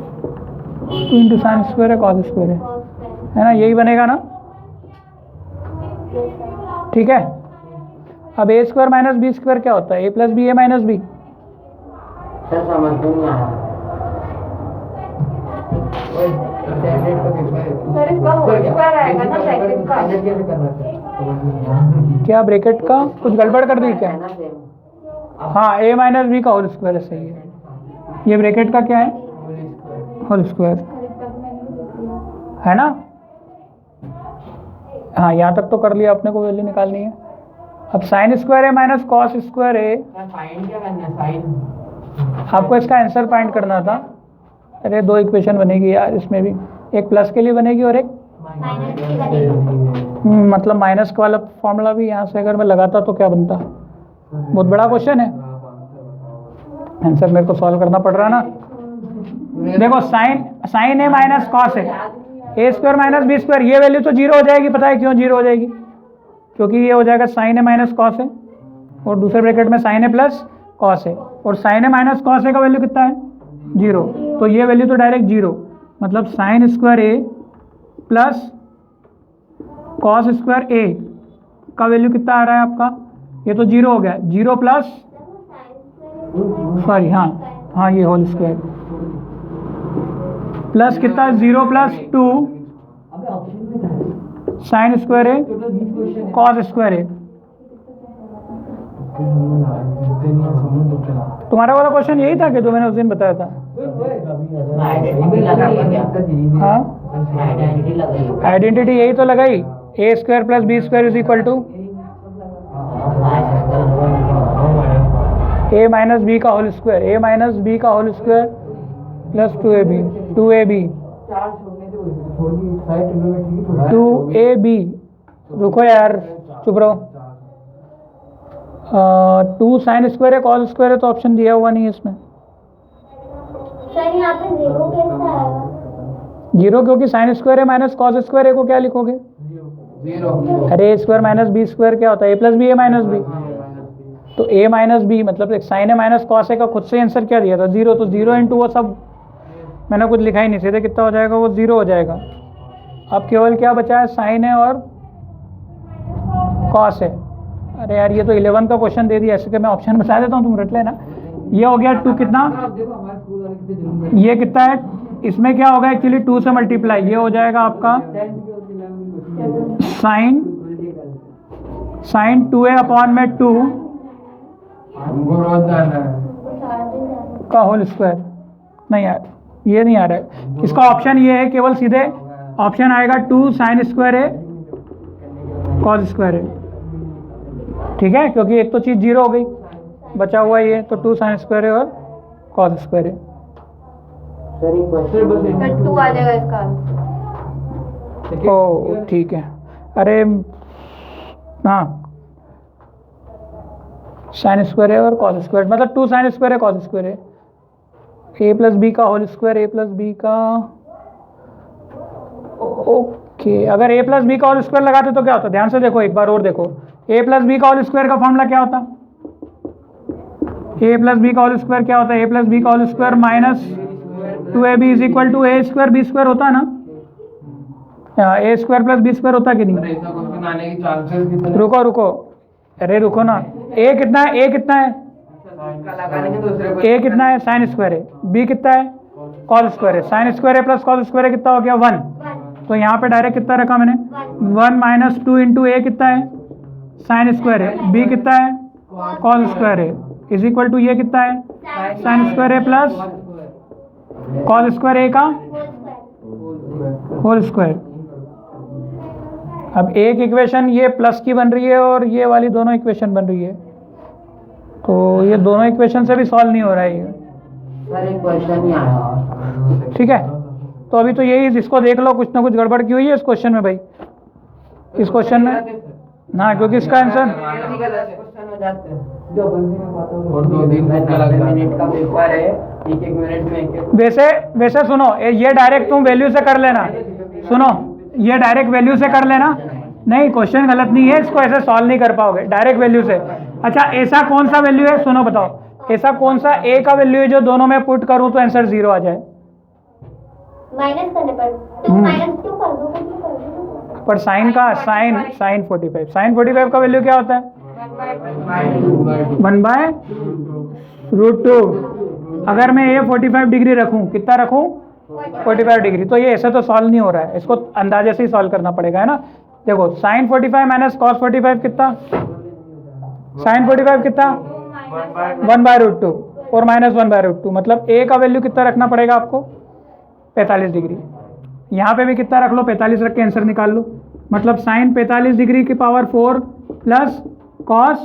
2 into sine square a cos square a, है ना, यही बनेगा ना, ठीक है। अब a square minus B square क्या होता है, a plus B, a minus B, sir समझ नहीं आया। सर इसका होल स्क्वायर आएगा ना ब्रैकेट का, क्या ब्रैकेट का कुछ गड़बड़ कर दी क्या, हाँ a माइनस बी का होल स्क्वायर सही है, ये ब्रैकेट का क्या है होल स्क्वायर, है ना। हाँ यहाँ तक तो कर लिया, अपने को वैल्यू निकालनी है। अब साइन स्क्वायर है माइनस कॉस स्क्वायर है, साइन क्या करना है, साइन आपको इसका आंसर फाइंड करना था। अरे 2 इक्वेशन बनेगी यार इसमें भी, एक प्लस के लिए बनेगी और एक माइनस की बनेगी। मतलब माइनस वाला फॉर्मूला भी यहाँ से अगर मैं लगाता तो क्या बनता, बहुत बड़ा क्वेश्चन है, आंसर मेरे को सॉल्व करना पड़ रहा ना। देखो साइन है माइनस कॉस है, ए स्क्वायर माइनस बी स्क्वायर, ये वैल्यू तो 0 हो जाएगी, पता है क्यों 0 हो जाएगी, क्योंकि ये हो जाएगा साइन है माइनस कॉस है, और दूसरे ब्रैकेट में साइन है प्लस कॉस है, और साइन है माइनस कॉस है का वैल्यू कितना है 0, तो ये वैल्यू तो डायरेक्ट 0, मतलब साइन स्क्वायर ए प्लस कॉस स्क्वायर ए का वैल्यू कितना आ रहा है आपका, ये तो 0 हो गया, 0 प्लस सॉरी हाँ ये होल स्क्वायर प्लस कितना 0 प्लस 2 साइन स्क्वायर है कॉस स्क्वायर है। तुम्हारा वाला क्वेश्चन यही था कि जो मैंने उस दिन बताया था, हाँ आइडेंटिटी यही तो लगाई, a square plus B square is equal to a minus b का whole square, a minus b का whole square plus 2ab 2ab, रुको यार चुप रहो, 2 साइन स्क्वायर है कॉस स्क्वायर है, तो ऑप्शन दिया हुआ नहीं है इसमें। सर यहाँ पे 0 कैसे आएगा? 0 क्योंकि साइन स्क्वायर है माइनस कॉस स्क्वायर है को क्या लिखोगे 0 अरे ए स्क्वायर माइनस बी स्क्वायर क्या होता है? A plus B A minus B. तो ए माइनस बी मतलब एक sign A minus cos A का खुद से आंसर क्या दिया था? 0। तो 0 इंटू वो सब मैंने कुछ लिखा ही नहीं, सीधे कितना हो जाएगा? वो 0 हो जाएगा। अब केवल क्या बचा है? साइन है और कॉस है। अरे यार ये तो 11 का क्वेश्चन दे दिया, ऐसे कि मैं ऑप्शन बता देता हूँ, तुम रट लेना। ये हो गया 2 कितना? देखो हमारे स्कूल वाले कितने जुलूम करते ये कितना है? इसमें क्या होगा एक्चुअली? 2 से मल्टीप्लाई, ये हो जाएगा आपका साइन 2a अपॉन में 2 हमको रोज जाना है। का होल स्क्वायर। नहीं यार ये नहीं आ रहा है, इसका ऑप्शन ये है, केवल सीधे ऑप्शन आएगा 2 साइन स्क्वायर है कॉस स्क्वायर है, ठीक है, क्योंकि एक तो चीज़ 0 हो गई, बचा हुआ ये, तो 2 साइन स्क्वायर है और कॉस स्क्वायर है। फिर 2 आ जाएगा इसका आंसर। ओ ठीक है। अरे हाँ साइन स्क्वायर है और कॉस स्क्वायर, मतलब 2 साइन स्क्वायर है कॉस स्क्वायर है। ए प्लस बी का होल स्क्वायर, ए प्लस बी का, ओके, अगर ए प्लस बी का होल स्क्वायर लगाते तो क्या होता? ध्यान से देखो एक बार और देखो, ए प्लस बी का होल स्क्वायर का फॉर्मूला क्या होता? ए प्लस बी का होल स्क्वायर क्या होता है? ए प्लस बी का whole square minus 2ab is equal to A square B square होता है ना? A square plus B square होता कि नहीं? ऐसा क्वेश्चन आने की चांसेस कितने? रुको रुको, अरे रुको ना, ए कितना है? ए कितना है? ए कितना है? साइन स्क्वायर है। बी कितना है? कॉस स्क्वायर है। साइन स्क्वायर है प्लस कॉस स्क्वायर है कितना हो गया? 1। तो यहाँ पे डायरेक्ट कितना रखा मैंने? 1 माइनस 2 इंटू ए कितना है? साइन स्क्वायर है। बी कितना है? कॉस स्क्वायर है, इज इक्वल टू ये कितना है? साइन स्क्वायर है प्लस कॉस स्क्वायर ए का होल स्क्वायर। अब एक इक्वेशन ये प्लस की बन रही है और ये वाली दोनों इक्वेशन बन रही है, तो ये दोनों इक्वेशन से भी सॉल्व नहीं हो रहा है ये, सर एक क्वेश्चन ही आया। ठीक है। तो अभी तो यही, इसको देख लो, कुछ ना कुछ गड़बड़ की हुई है इस क्वेश्चन में भाई, इस क्वेश्चन में ना, क्योंकि इसका आंसर क्वेश्चन हो जाते हैं जो बंदे में बात हो। और 2 दिन तक का मिनट का पेपर है, एक मिनट में एक वैसे सुनो, ये डायरेक्ट तुम वैल्यू से कर लेना, सुनो ये डायरेक्ट वैल्यू से कर लेना, नहीं क्वेश्चन गलत नहीं है, इसको ऐसे सॉल्व नहीं कर पाओगे डायरेक्ट वैल्यू से। अच्छा ऐसा कौन सा वैल्यू है, सुनो बताओ, ऐसा कौन सा ए का वैल्यू है जो दोनों में पुट करूं तो आंसर 0 आ जाए? माइनस करने पर 2 माइनस 2 कर दो, कुछ भी कर दो। पर साइन का, साइन 45, साइन 45 का वैल्यू क्या होता है? 1/√2। अगर मैं ये 45 डिग्री रखूं, कितना रखूं? 45 डिग्री। तो ये ऐसे तो सॉल्व नहीं हो रहा है, इसको अंदाजे से ही सॉल्व करना पड़ेगा, है ना। देखो साइन 45 माइनस कॉस 45 कितना? साइन 45 कितना? 1/√2 और माइनस 1/√2, मतलब ए का वैल्यू कितना रखना पड़ेगा आपको? 45 डिग्री। यहाँ पे भी कितना रख लो? 45 रख के आंसर निकाल लो। मतलब साइन 45 डिग्री की पावर 4 प्लस कॉस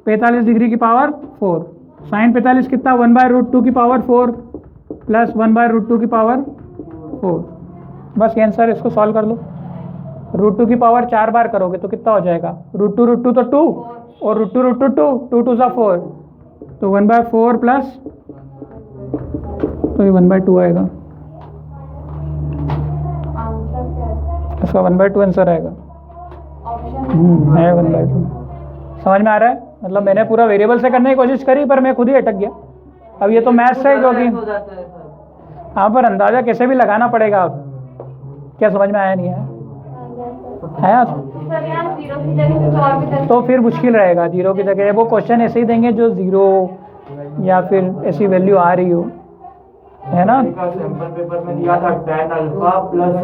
45 डिग्री की पावर 4। साइन 45 कितना? 1/√2 की पावर 4 प्लस 1/√2 की पावर 4। बस ये आंसर, इसको सॉल्व कर लो। √2 की पावर 4 बार करोगे तो कितना हो जाएगा? √2 तो 2 और √2 2 2 सा 4, तो 1/4 प्लस, तो ये 1/2 आएगा, इसका 1/2 आंसर आएगा। है 1/2। समझ में आ रहा है? मतलब मैंने पूरा वेरिएबल से करने की कोशिश करी पर मैं खुद ही अटक गया। अब ये तो मैथ्स है, क्योंकि यहाँ पर अंदाजा कैसे भी लगाना पड़ेगा। अब क्या समझ में आया? नहीं आया? आया? सर यहाँ 0 की जगह कुछ और भी कर तो फिर मुश्किल रहेगा, 0 की जगह वो क्वेश्चन ऐसे ही देंगे जो 0 या फिर ऐसी वैल्यू आ रही हो, है ना। सैंपल पेपर में दिया था tan alpha plus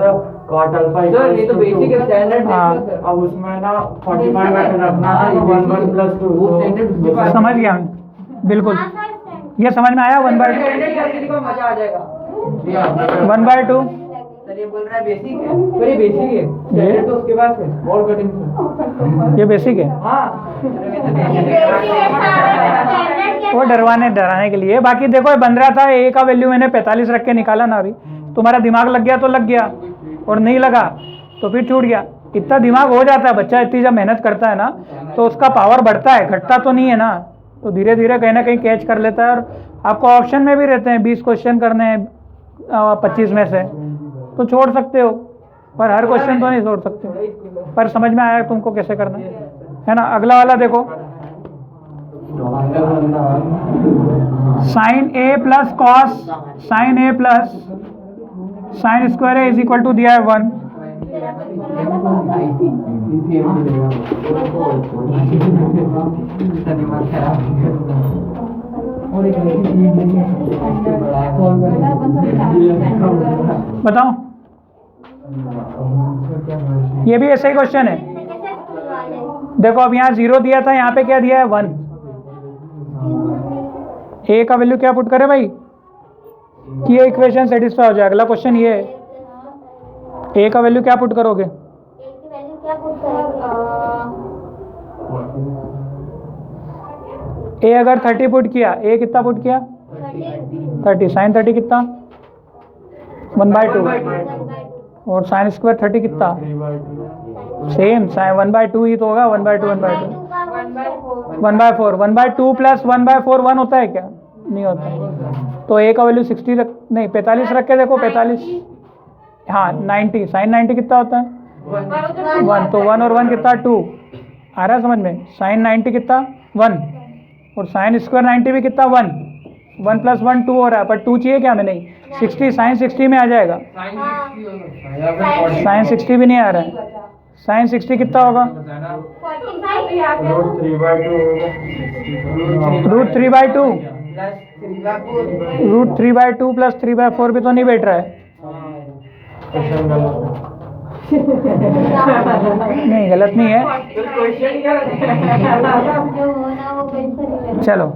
cot alpha sir ये तो बेसिक है, स्टैंडर्ड हाँ। है सर। अब उसमें ना 45 मिनट रखना है, 1 प्लस 2 समझ गया मैं, बिल्कुल ये समझ में आया। 1/2 स्टैंडर्ड का किसी को मजा आ जाएगा। 1/2 सर ये बोल रहा है बेसिक है, सर ये बेसिक है, स्टैंडर्ड तो उसके बाद है बॉल कटिंग ये बेसिक है, हाँ। वो डराने के लिए। बाकी देखो ये बन रहा था, ए का वैल्यू मैंने 45 रख के निकाला ना, अभी तुम्हारा दिमाग लग गया तो लग गया, और नहीं लगा तो फिर छूट गया। इतना दिमाग हो जाता है बच्चा, इतनी जब मेहनत करता है ना तो उसका पावर बढ़ता है, घटता तो नहीं है ना। तो धीरे धीरे कहीं ना कहीं कैच कर लेता है। और आपको ऑप्शन में भी रहते हैं 20 क्वेश्चन करने हैं 25 में से, तो छोड़ सकते हो, पर हर क्वेश्चन तो नहीं छोड़ सकते, पर समझ में आया तुमको कैसे करना है ना। अगला वाला देखो, sine A plus cos sine A plus sine square A is equal to दिया है 1। बताओ, ये भी ऐसा ही क्वेश्चन है। देखो अब यहाँ 0 दिया था, यहाँ पे क्या दिया है 1। ए का वैल्यू क्या पुट करे भाई कि ये इक्वेशन सेटिस्फाई हो जाए। अगला क्वेश्चन ये है, ए का वैल्यू क्या पुट करोगे? ए अगर 30 पुट किया, ए कितना पुट किया 30, साइन 30 कितना 1/2 और साइन स्क्वायर 30 कितना सेम साइन 1/2 ही तो होगा। 1/2 1/4 1/2 प्लस 1/4 1 होता है क्या? नहीं होता। तो ए का वैल्यू 60 रख, नहीं 45 रख के देखो 45, हाँ 90, साइन 90 कितना होता है 1, तो 1 और 1 कितना 2 आ रहा है समझ में। साइन 90 कितना 1 और साइन स्क्वायर 90 भी कितना 1, 1 + 1 2 हो रहा है, पर 2 चाहिए क्या हमें? नहीं, 60 साइन 60 में आ जाएगा। साइन 60 भी नहीं आ रहा है, साइन 60 कितना होगा √3/2 √3/2 प्लस 3/4 भी तो नहीं बैठ रहा है। नहीं गलत नहीं है, चलो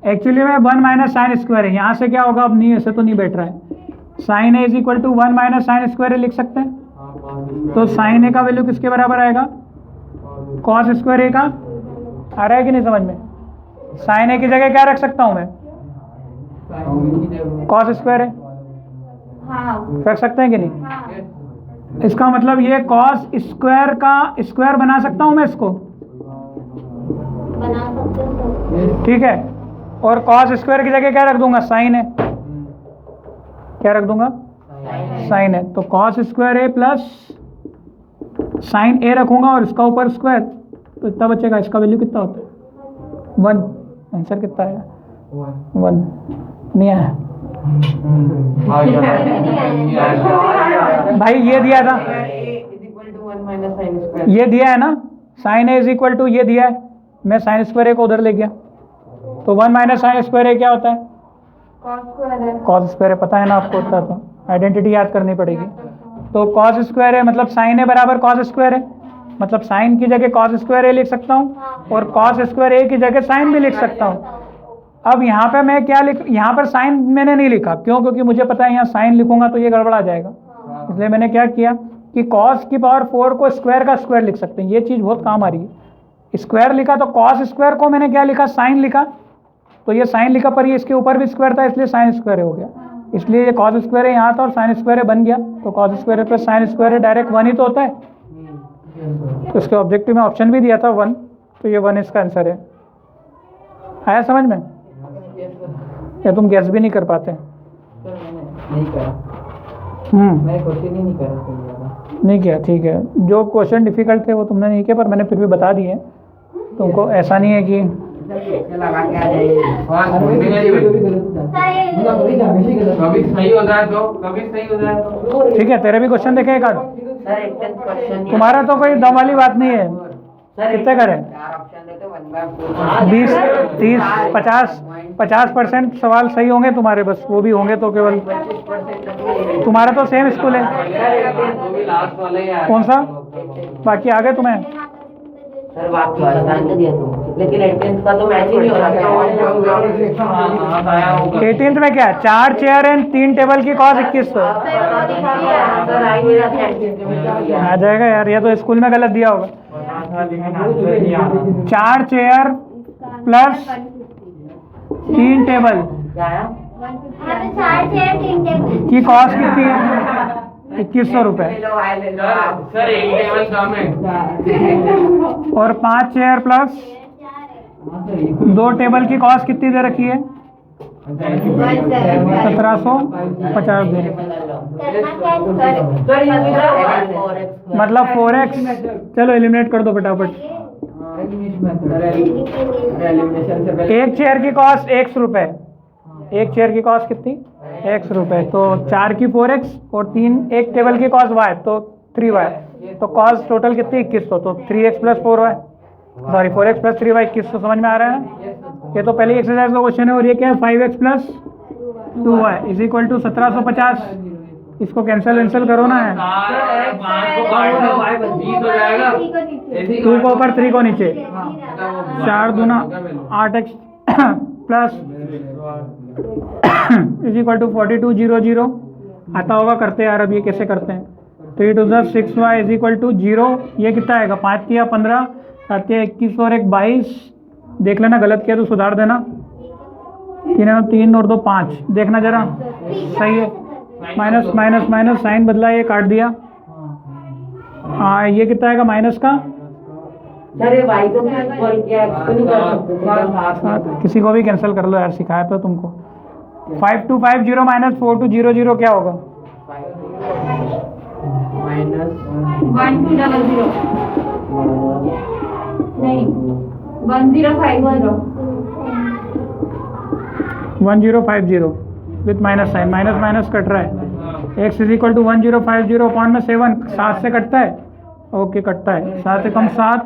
एक्चुअली में 1 माइनस साइन स्क्वायर है, यहाँ से क्या होगा अब? नहीं, ऐसे तो नहीं बैठ रहा है। Sine A is equal to 1 minus sine square a लिख सकते हैं। तो साइन ए का वैल्यू किसके बराबर आएगा? कॉस स्क्वायर ए का। आ रहा है कि नहीं समझ में? साइन ए की जगह क्या रख सकता हूँ मैं? कॉस स्क्वायर है, रख सकते हैं कि नहीं? इसका मतलब ये कॉस स्क्वायर का स्क्वायर बना सकता हूँ मैं इसको, ठीक है। और कॉस स्क्वायर की जगह क्या रख दूंगा? साइन है। क्या रख दूंगा? साइन है। तो कॉस स्क्वायर ए प्लस साइन ए रखूंगा और इसका ऊपर स्क्वायर, तो इतना बचेगा। इसका वैल्यू कितना होता है 1। आंसर कितना आएगा 1। नहीं आया भाई, ये दिया था, ये दिया है ना, sine A is equal to ये दिया है, मैं साइन स्क्वायर ए को उधर ले गया, तो 1 माइनस साइन स्क्वायर ए क्या होता है? कॉस स्क्वायर ए। पता है ना आपको, होता तो आइडेंटिटी याद करनी पड़ेगी। तो कॉस स्क्वायर ए मतलब साइन ए बराबर कॉस स्क्वायर ए, मतलब साइन की जगह कॉस स्क्वायर ए लिख सकता हूँ और कॉस स्क्वायर ए की जगह साइन भी लिख सकता हूँ। अब यहाँ पे मैं क्या लिख, यहाँ पर साइन मैंने नहीं लिखा, क्यों? क्योंकि मुझे पता है यहाँ साइन लिखूंगा तो ये गड़बड़ा जाएगा, इसलिए मैंने क्या किया कि cos की पावर 4 को स्क्वायर का स्क्वायर लिख सकते हैं। ये चीज़ बहुत काम आ रही है। स्क्वायर लिखा तो cos स्क्वायर को मैंने क्या लिखा? साइन लिखा, तो ये साइन लिखा पर ये इसके ऊपर भी स्क्वायर था, इसलिए साइन स्क्वायर हो गया। इसलिए ये cos स्क्वायर यहाँ था और साइन स्क्वायर बन गया, तो cos square plus sine square direct 1 ही तो होता है। तो इसके ऑब्जेक्टिव में ऑप्शन भी दिया था 1, तो ये 1 इसका आंसर है। आया समझ में? या तुम गैस भी नहीं कर पाते? नहीं करा, मैं क्वेश्चन ही नहीं करा। नहीं किया, ठीक है। जो क्वेश्चन डिफिकल्ट थे वो तुमने नहीं किया, पर मैंने फिर भी बता दिए तुमको। ऐसा नहीं है कि कभी सही हो जाए तो कभी सही हो जाए तो ठीक है। तेरे भी क्वेश्चन देखे एक आध, सर एक क्वेश्चन तुम्हारा तो कोई दम वाली बात नहीं है। कितने करें? 20 30 50% सवाल सही होंगे तुम्हारे, बस वो भी होंगे तो केवल। तुम्हारा तो सेम स्कूल है, कौन सा? बाकी आगे तुम्हें सर बात तो आसान दिया तुम, लेकिन 18th का तो मैच ही नहीं हो रहा। 18th में क्या? 4 चेयर एंड 3 टेबल की कॉस्ट 2100 आ जाएगा यार। ये तो स्कूल में गलत दिया होगा। 4 चेयर प्लस 3 टेबल की कॉस्ट कितनी है? 2100 रुपये। सर एक टेबल कम है और 5 चेयर प्लस 2 टेबल की कॉस्ट कितनी दे रखी है? 1750 दे रखी है। सर मतलब 4x। चलो एलिमिनेट कर दो फटाफट। एलिमिनेशन से पहले एक चेयर की कॉस्ट x रुपए, एक चेयर की कॉस्ट कितनी x रुपए, तो 4 की 4x और 3 एक टेबल की कॉस्ट y तो 3y, तो कॉस्ट टोटल कितनी 2100, तो 3x plus 4y, sorry 4x plus 3y 2100। समझ में आ रहा है? ये तो पहली एक्सरसाइज का क्वेश्चन है। और ये क्या है 5x plus 2y is equal to 1750। इसको कैंसिल करो ना है, 2 को ऊपर 3 को नीचे, 4 दूना 8x plus is equal to 4200 आता होगा। करते हैं यार, अब ये कैसे करते हैं। 3 to 6y is equal to 0। ये कितना आएगा 5 किया 15, 7 किया 21 और 1 22। देख लेना, गलत किया तो सुधार देना। 3 और 2 5, देखना जरा सही है। माइनस माइनस माइनस साइन बदला, ये काट दिया। हाँ ये कितना आएगा माइनस का सर ये भाई को क्या कॉल किया, एक्स को नहीं कर सकते। किसी को भी कैंसिल कर लो यार, सिखाया तो तुमको। 5250 माइनस 4200 क्या होगा? माइनस 1200 नहीं 1050 1050 with minus sign, minus minus cut रहा है। x is equal to 1050 upon में 7, 7 से कटता है। ओके कटता है, 7 एकम 7,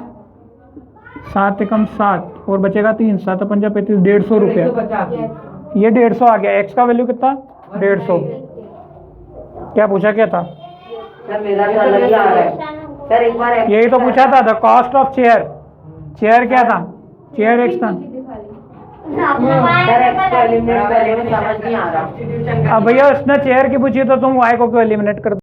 7 एकम 7 और बचेगा 3, 7 पंजा 35, 150 रुपये। ये 150 आ गया। x का वैल्यू कितना 150। क्या पूछा क्या था? सर मेरा तो अलग ही आ रहा है सर। एक बार यही तो पूछा था, the cost of chair. Chair क्या था? चेयर x था। सर एक्स को एलिमिनेट करने में समझ नहीं आ रहा। अब भैया उसने चेयर की पूछी तो तुम y को क्यों एलिमिनेट कर